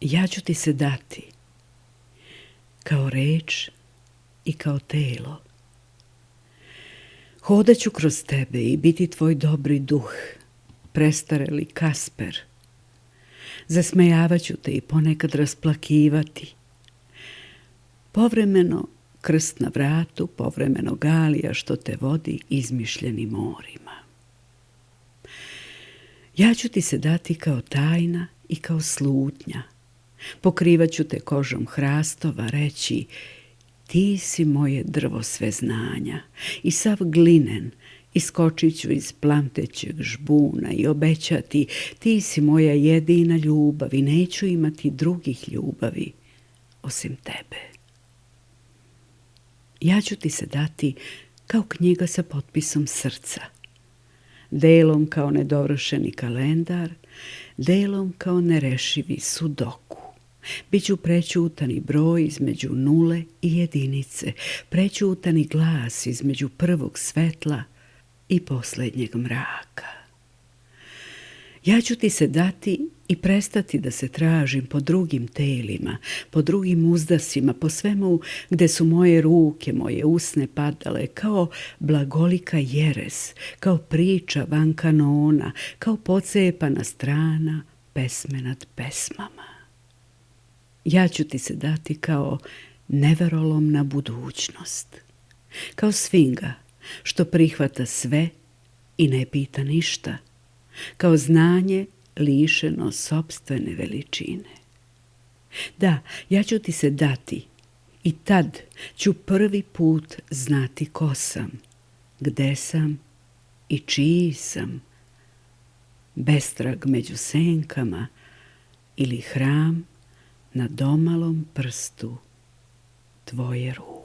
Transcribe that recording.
Ja ću ti se dati kao reč i kao telo. Hodat ću kroz tebe i biti tvoj dobri duh, prestareli Kasper. Zasmejavat ću te i ponekad rasplakivati. Povremeno krst na vratu, povremeno Galija što te vodi izmišljenim morima. Ja ću ti se dati kao tajna i kao slutnja. Pokrivat ću te kožom hrastova, reći ti si moje drvo sveznanja i sav glinen, iskočit ću iz plamtećeg žbuna i obećati ti si moja jedina ljubav i neću imati drugih ljubavi osim tebe. Ja ću ti se dati kao knjiga sa potpisom srca, delom kao nedovršeni kalendar, delom kao nerešivi sudoku. Biću prećutani broj između nule i jedinice, prećutani glas između prvog svetla i posljednjeg mraka. Ja ću ti se dati i prestati da se tražim po drugim telima, po drugim uzdasima, po svemu gde su moje ruke, moje usne padale, kao blagolika jeres, kao priča van kanona, kao pocepana strana pesme nad pesmama. Ja ću ti se dati kao neverolomna budućnost, kao sfinga što prihvata sve i ne pita ništa, kao znanje lišeno sopstvene veličine. Da, ja ću ti se dati i tad ću prvi put znati ko sam, gde sam i čiji sam, bestrag među senkama ili hram na domalom prstu tvoje ruke.